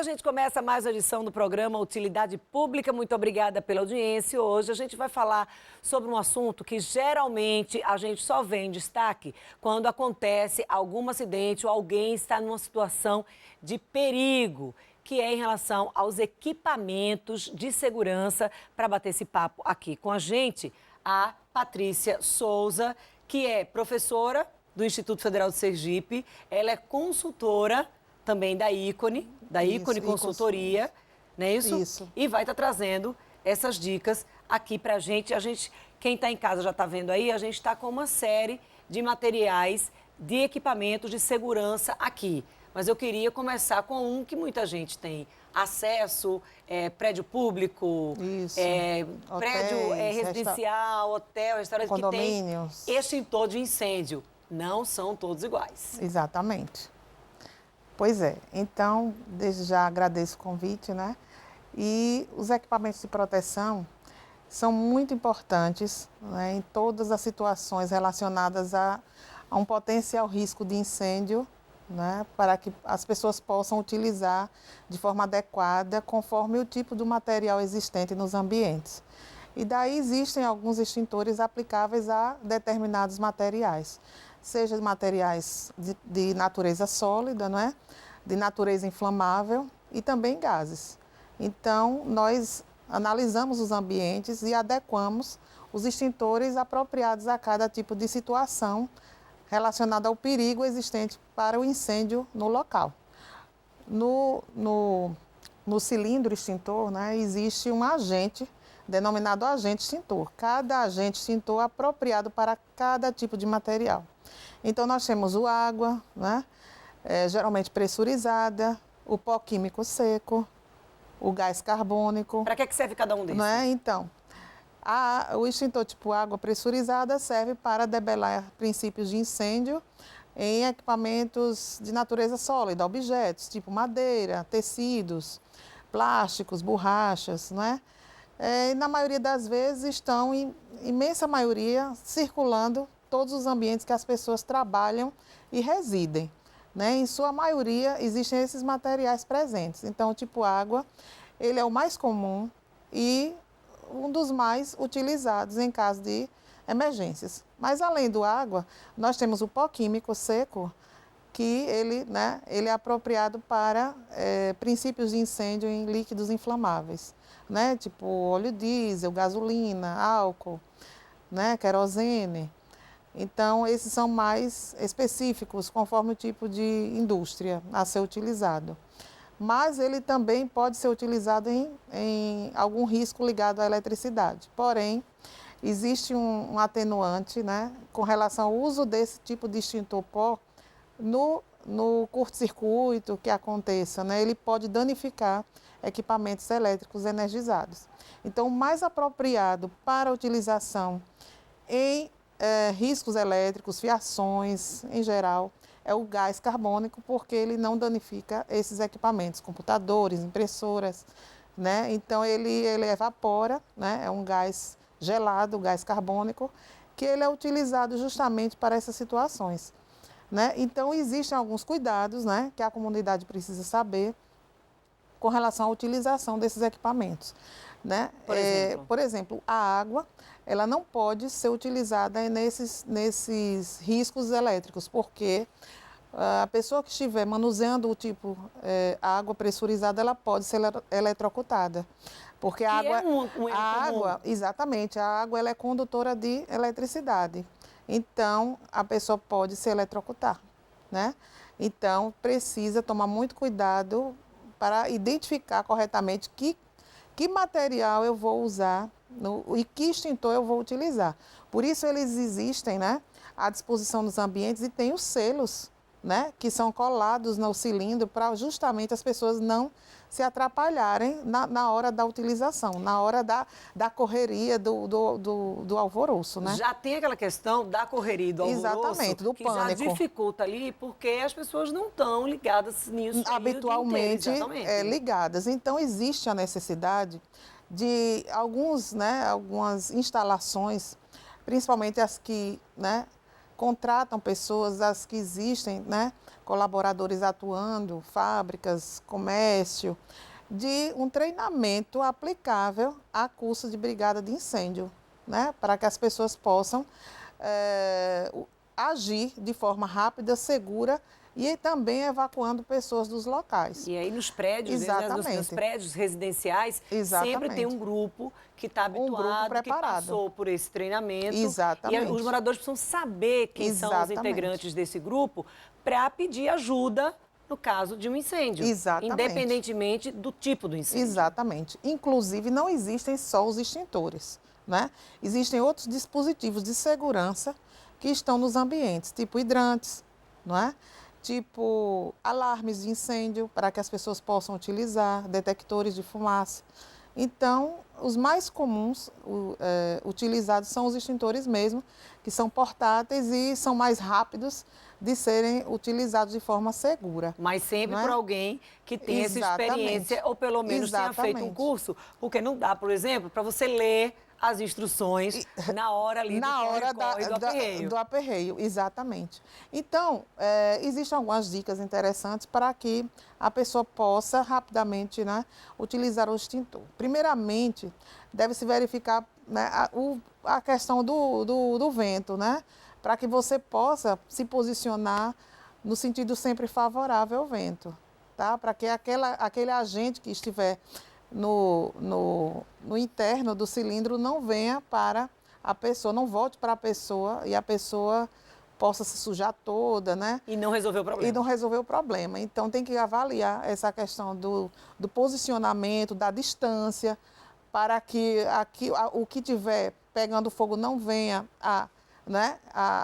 gente começa mais uma edição do programa Utilidade Pública. Muito obrigada pela audiência. Hoje a gente vai falar sobre um assunto que geralmente a gente só vê em destaque quando acontece algum acidente ou alguém está numa situação de perigo, que é em relação aos equipamentos de segurança. Para bater esse papo aqui com a gente, a Patrícia Souza, que é professora do Instituto Federal de Sergipe. Ela é consultora também da Ícone Consultoria, não é isso? Isso. E vai estar trazendo essas dicas aqui pra gente. Quem está em casa já está vendo aí, a gente está com uma série de materiais de equipamentos de segurança aqui. Mas eu queria começar com um que muita gente tem acesso, prédio público, Isso. prédio Hotéis, residencial, hotel, restaurante, condomínios. Que tem extintor de incêndio. Não são todos iguais. Exatamente. Pois é. Então, desde já agradeço o convite, né? E os equipamentos de proteção são muito importantes, né, em todas as situações relacionadas a um potencial risco de incêndio, né, para que as pessoas possam utilizar de forma adequada conforme o tipo do material existente nos ambientes. E daí existem alguns extintores aplicáveis a determinados materiais, seja materiais de natureza sólida, não é? De natureza inflamável e também gases. Então, nós analisamos os ambientes e adequamos os extintores apropriados a cada tipo de situação relacionada ao perigo existente para o incêndio no local. No cilindro extintor, né, existe um agente denominado agente extintor. Cada agente extintor é apropriado para cada tipo de material. Então, nós temos o água, né, geralmente pressurizada, o pó químico seco, o gás carbônico. Para que serve cada um desses? Né? Então, o extintor tipo água pressurizada serve para debelar princípios de incêndio em equipamentos de natureza sólida, objetos tipo madeira, tecidos, plásticos, borrachas, né? E na maioria das vezes estão, em imensa maioria, circulando todos os ambientes que as pessoas trabalham e residem, né? Em sua maioria existem esses materiais presentes. Então, o tipo água, ele é o mais comum e um dos mais utilizados em caso de emergências. Mas além do água, nós temos o pó químico seco, que ele é apropriado para princípios de incêndio em líquidos inflamáveis, né? Tipo óleo diesel, gasolina, álcool, né? Querosene. Então, esses são mais específicos, conforme o tipo de indústria a ser utilizado. Mas ele também pode ser utilizado em algum risco ligado à eletricidade. Porém, existe um atenuante, né, com relação ao uso desse tipo de extintor pó no curto-circuito que aconteça, né, ele pode danificar equipamentos elétricos energizados. Então, o mais apropriado para a utilização em riscos elétricos, fiações em geral, é o gás carbônico, porque ele não danifica esses equipamentos, computadores, impressoras, né? Então ele evapora, né? É um gás gelado, o gás carbônico, que ele é utilizado justamente para essas situações, né? Então existem alguns cuidados, né, que a comunidade precisa saber com relação à utilização desses equipamentos, né? Por exemplo, a água, ela não pode ser utilizada nesses riscos elétricos, porque a pessoa que estiver manuseando o tipo água pressurizada, ela pode ser eletrocutada. Porque a água, exatamente, a água ela é condutora de eletricidade. Então, a pessoa pode se eletrocutar, né? Então, precisa tomar muito cuidado para identificar corretamente que material eu vou usar e que extintor eu vou utilizar. Por isso eles existem, né, à disposição nos ambientes e tem os selos, né, que são colados no cilindro para justamente as pessoas não se atrapalharem na hora da utilização, na hora da correria, do alvoroço, né? Já tem aquela questão da correria e do alvoroço. Exatamente, do que pânico. Já dificulta ali, porque as pessoas não estão ligadas nisso. Habitualmente ligadas. Então, existe a necessidade de algumas instalações, principalmente as que, né, contratam pessoas, as que existem, né, colaboradores atuando, fábricas, comércio, de um treinamento aplicável a curso de brigada de incêndio, né, para que as pessoas possam agir de forma rápida, segura e também evacuando pessoas dos locais. E aí nos prédios, Exatamente. Nos prédios residenciais, Exatamente. sempre tem um grupo que está habituado, que passou por esse treinamento. Exatamente. E os moradores precisam saber quem são os integrantes desse grupo para pedir ajuda no caso de um incêndio. Exatamente. Independentemente do tipo do incêndio. Exatamente. Inclusive, não existem só os extintores, né? Existem outros dispositivos de segurança que estão nos ambientes, tipo hidrantes, não é? Tipo alarmes de incêndio para que as pessoas possam utilizar, detectores de fumaça. Então, os mais comuns utilizados são os extintores mesmo, que são portáteis e são mais rápidos de serem utilizados de forma segura. Mas sempre por alguém que tenha essa experiência ou pelo menos tenha feito um curso, porque não dá, por exemplo, para você ler as instruções na hora ali do aperreio. Do aperreio, exatamente. Então, existem algumas dicas interessantes para que a pessoa possa rapidamente, né, utilizar o extintor. Primeiramente, deve-se verificar, né, a questão do vento, né, para que você possa se posicionar no sentido sempre favorável ao vento, tá? Para que aquele agente que estiver no interno do cilindro não venha para a pessoa, não volte para a pessoa e a pessoa possa se sujar toda, né? E não resolver o problema. E não resolver o problema. Então, tem que avaliar essa questão do posicionamento, da distância, para que o que estiver pegando fogo não venha a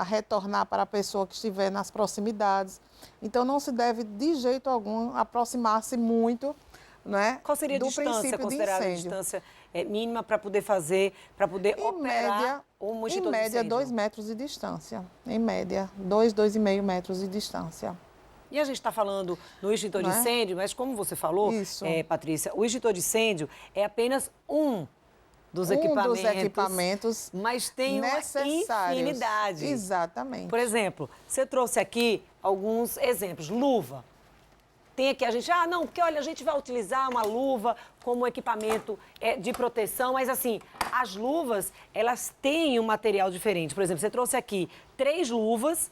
retornar para a pessoa que estiver nas proximidades. Então, não se deve, de jeito algum, aproximar-se muito, né, qual seria a distância considerada a distância mínima para poder fazer, para poder operar um extintor de incêndio? Em média, 2 metros de distância. Em média, 2,5 metros de distância. E a gente está falando no extintor de incêndio, mas como você falou, Patrícia, o extintor de incêndio é apenas um dos equipamentos, mas tem uma infinidade. Exatamente. Por exemplo, você trouxe aqui alguns exemplos. Luva. Tem aqui a gente, não, porque olha, a gente vai utilizar uma luva como equipamento de proteção, mas assim, as luvas, elas têm um material diferente. Por exemplo, você trouxe aqui 3 luvas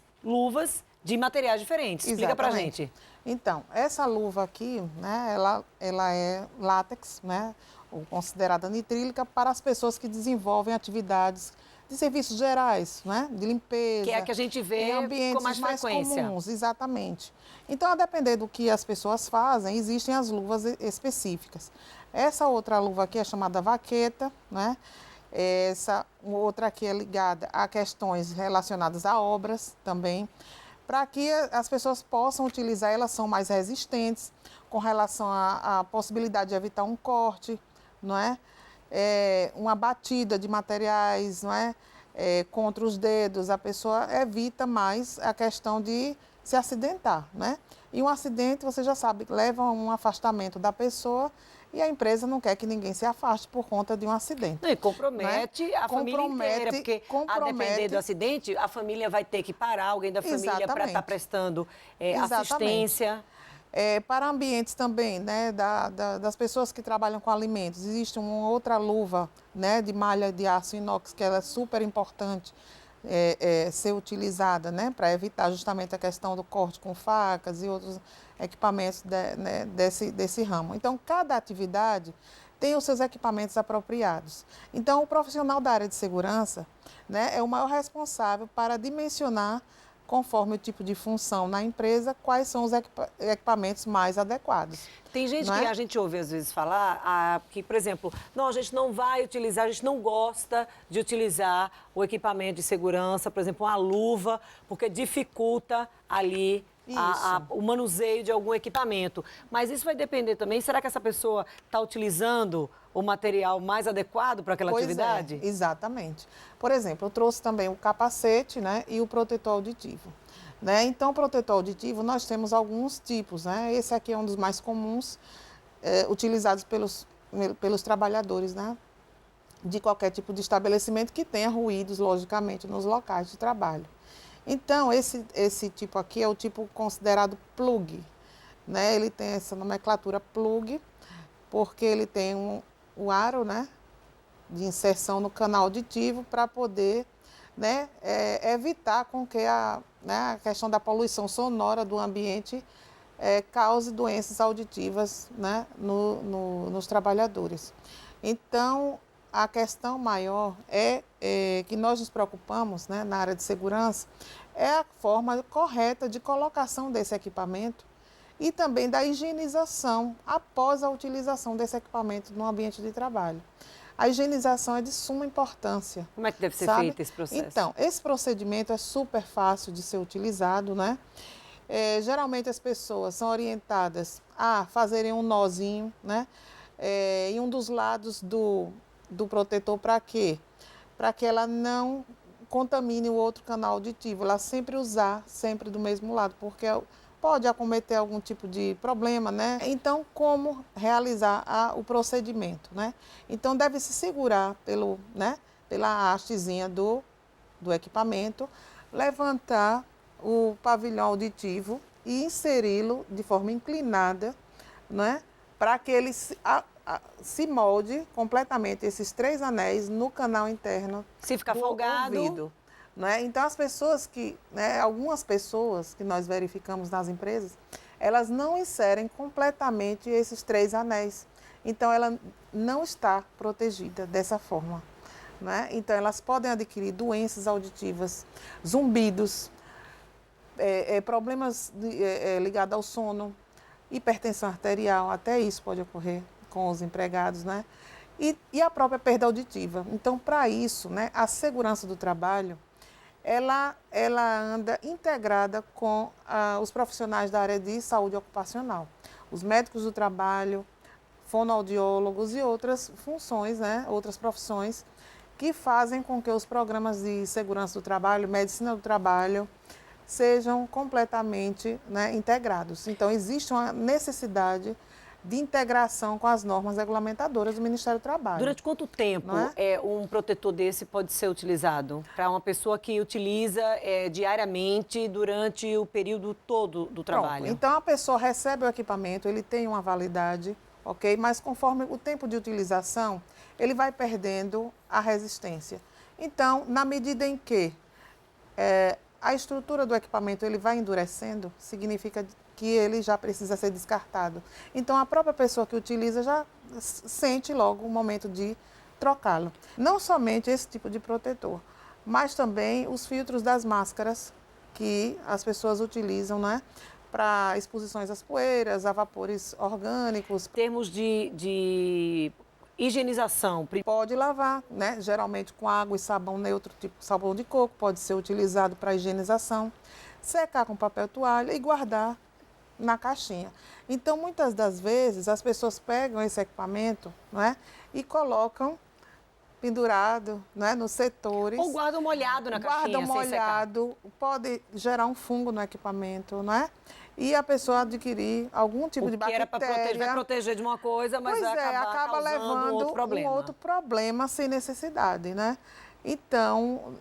de materiais diferentes. Explica pra gente. Então, essa luva aqui, né, ela é látex, né, ou considerada nitrílica para as pessoas que desenvolvem atividades de serviços gerais, né, de limpeza. Que é a que a gente vê em ambientes com mais frequência. Comuns, exatamente. Então, a depender do que as pessoas fazem, existem as luvas específicas. Essa outra luva aqui é chamada vaqueta, né? Essa outra aqui é ligada a questões relacionadas a obras também, para que as pessoas possam utilizar, elas são mais resistentes com relação à possibilidade de evitar um corte, não é? Uma batida de materiais, não é? Contra os dedos, a pessoa evita mais a questão de se acidentar, né? E um acidente, você já sabe, leva a um afastamento da pessoa e a empresa não quer que ninguém se afaste por conta de um acidente. E compromete a família inteira, porque a depender do acidente, a família vai ter que parar, alguém da família para estar prestando assistência. Para ambientes também, né, das pessoas que trabalham com alimentos, existe uma outra luva, né, de malha de aço inox, que ela é super importante ser utilizada, né, para evitar justamente a questão do corte com facas e outros equipamentos desse ramo. Então, cada atividade tem os seus equipamentos apropriados. Então, o profissional da área de segurança, né, é o maior responsável para dimensionar, conforme o tipo de função na empresa, quais são os equipamentos mais adequados. Tem gente que a gente ouve às vezes falar que, por exemplo, não, a gente não vai utilizar, a gente não gosta de utilizar o equipamento de segurança, por exemplo, uma luva, porque dificulta ali o manuseio de algum equipamento. Mas isso vai depender também, será que essa pessoa está utilizando o material mais adequado para aquela atividade? Exatamente. Por exemplo, eu trouxe também o capacete, né, e o protetor auditivo. Né? Então, o protetor auditivo, nós temos alguns tipos, né? Esse aqui é um dos mais comuns, utilizados pelos trabalhadores, né? De qualquer tipo de estabelecimento que tenha ruídos, logicamente, nos locais de trabalho. Então, esse tipo aqui é o tipo considerado plug, né? Ele tem essa nomenclatura plug, porque ele tem o aro, né, de inserção no canal auditivo para poder, né, evitar com que a questão da poluição sonora do ambiente cause doenças auditivas, né, nos trabalhadores. Então, a questão maior que nós nos preocupamos, né, na área de segurança é a forma correta de colocação desse equipamento e também da higienização após a utilização desse equipamento no ambiente de trabalho. A higienização é de suma importância. Como é que deve ser sabe? feito esse processo? Então, esse procedimento é super fácil de ser utilizado, né? Geralmente as pessoas são orientadas a fazerem um nozinho, né? Em um dos lados do protetor, para quê? Para que ela não contamine o outro canal auditivo. Ela sempre usar, sempre do mesmo lado, porque pode acometer algum tipo de problema, né? Então, como realizar o procedimento, né? Então, deve se segurar pela hastezinha do equipamento, levantar o pavilhão auditivo e inseri-lo de forma inclinada, né? Para que ele se molde completamente, esses 3 anéis no canal interno Se ficar do folgado, ouvido. Né? Então, as pessoas algumas pessoas que nós verificamos nas empresas, elas não inserem completamente esses 3 anéis. Então, ela não está protegida dessa forma. Né? Então, elas podem adquirir doenças auditivas, zumbidos, problemas ligados ao sono, hipertensão arterial, até isso pode ocorrer com os empregados, né? E a própria perda auditiva. Então, para isso, né, a segurança do trabalho, ela anda integrada com os profissionais da área de saúde ocupacional, os médicos do trabalho, fonoaudiólogos e outras funções, né, outras profissões que fazem com que os programas de segurança do trabalho, medicina do trabalho, sejam completamente, né, integrados. Então, existe uma necessidade de integração com as normas regulamentadoras do Ministério do Trabalho. Durante quanto tempo um protetor desse pode ser utilizado? Para uma pessoa que utiliza diariamente durante o período todo do trabalho? Pronto. Então, a pessoa recebe o equipamento, ele tem uma validade, ok? Mas conforme o tempo de utilização, ele vai perdendo a resistência. Então, na medida em que a estrutura do equipamento ele vai endurecendo, significa que ele já precisa ser descartado. Então, a própria pessoa que utiliza já sente logo o momento de trocá-lo. Não somente esse tipo de protetor, mas também os filtros das máscaras que as pessoas utilizam, né, para exposições às poeiras, a vapores orgânicos. Em termos de higienização. Pode lavar, né? Geralmente com água e sabão neutro, tipo sabão de coco, pode ser utilizado para higienização. Secar com papel toalha e guardar na caixinha. Então, muitas das vezes, as pessoas pegam esse equipamento, não é? E colocam pendurado, né, nos setores. Ou guardam molhado na caixinha, guardam molhado, pode gerar um fungo no equipamento, não é? E a pessoa adquirir algum tipo de bactéria. Que era vai proteger de uma coisa, mas vai acabar levando um outro problema sem necessidade, né? Então,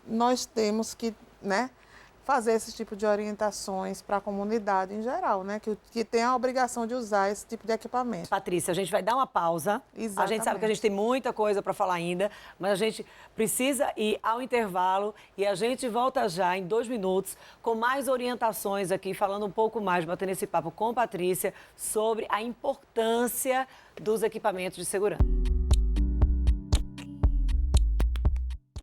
nós temos que, né, fazer esse tipo de orientações para a comunidade em geral, né? Que tem a obrigação de usar esse tipo de equipamento. Patrícia, a gente vai dar uma pausa. Exatamente. A gente sabe que a gente tem muita coisa para falar ainda, mas a gente precisa ir ao intervalo e a gente volta já em 2 minutos com mais orientações aqui, falando um pouco mais, batendo esse papo com Patrícia sobre a importância dos equipamentos de segurança.